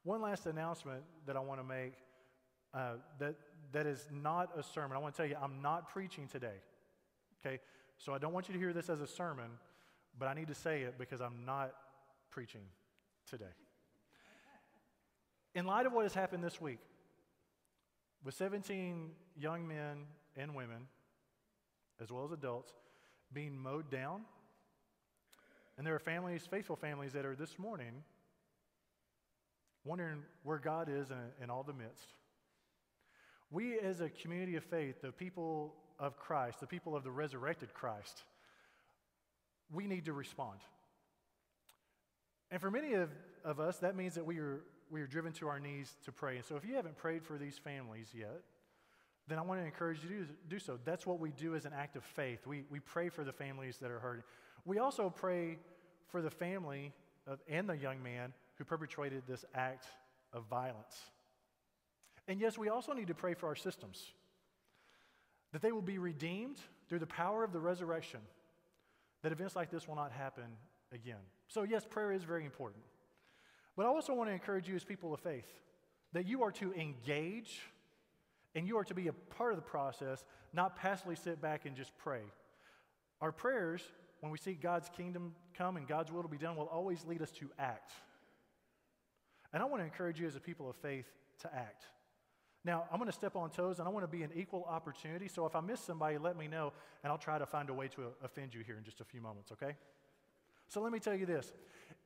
One last announcement that I want to make that is not a sermon. I want to tell you, I'm not preaching today, okay? So I don't want you to hear this as a sermon, but I need to say it because I'm not preaching today. In light of what has happened this week, with 17 young men and women, as well as adults, being mowed down, and there are families, faithful families, that are this morning wondering where God is in all the midst. We as a community of faith, the people of Christ, the people of the resurrected Christ, we need to respond. And for many of us, that means that we are driven to our knees to pray. And so if you haven't prayed for these families yet, then I want to encourage you to do so. That's what we do as an act of faith. We pray for the families that are hurting. We also pray for the family and the young man who perpetrated this act of violence. And yes, we also need to pray for our systems, that they will be redeemed through the power of the resurrection, that events like this will not happen again. So yes, prayer is very important. But I also want to encourage you as people of faith that you are to engage and you are to be a part of the process, not passively sit back and just pray. Our prayers, when we see God's kingdom come and God's will to be done, will always lead us to act. And I want to encourage you as a people of faith to act. Now, I'm going to step on toes, and I want to be an equal opportunity. So if I miss somebody, let me know, and I'll try to find a way to offend you here in just a few moments, okay? So let me tell you this.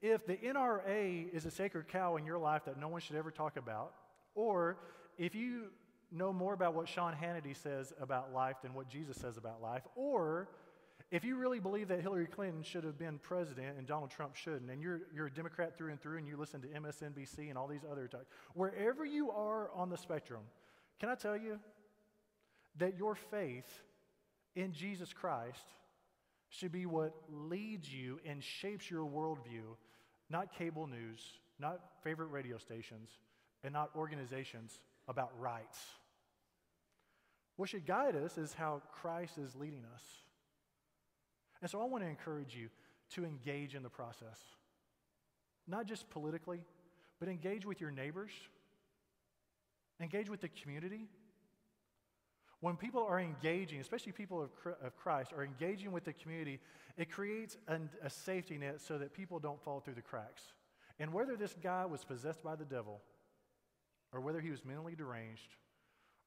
If the NRA is a sacred cow in your life that no one should ever talk about, or if you know more about what Sean Hannity says about life than what Jesus says about life, or if you really believe that Hillary Clinton should have been president and Donald Trump shouldn't, and you're a Democrat through and through and you listen to MSNBC and all these other types, wherever you are on the spectrum, can I tell you that your faith in Jesus Christ should be what leads you and shapes your worldview, not cable news, not favorite radio stations, and not organizations about rights. What should guide us is how Christ is leading us. And so I want to encourage you to engage in the process. Not just politically, but engage with your neighbors. Engage with the community. When people are engaging, especially people of Christ, are engaging with the community, it creates a safety net so that people don't fall through the cracks. And whether this guy was possessed by the devil, or whether he was mentally deranged,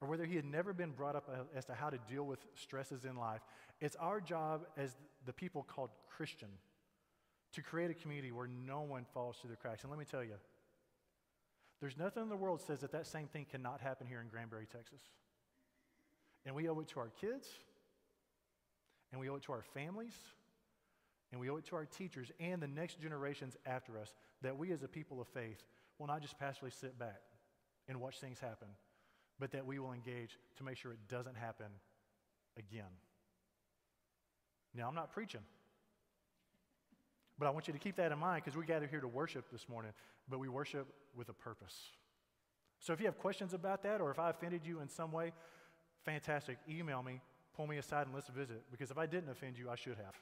or whether he had never been brought up as to how to deal with stresses in life, it's our job as the people called Christian to create a community where no one falls through the cracks. And let me tell you, there's nothing in the world that says that same thing cannot happen here in Granbury, Texas. And we owe it to our kids, and we owe it to our families, and we owe it to our teachers and the next generations after us that we as a people of faith will not just passively sit back and watch things happen, but that we will engage to make sure it doesn't happen again. Now, I'm not preaching, but I want you to keep that in mind because we gather here to worship this morning, but we worship with a purpose. So if you have questions about that, or if I offended you in some way, fantastic. Email me, pull me aside, and let's visit, because if I didn't offend you, I should have.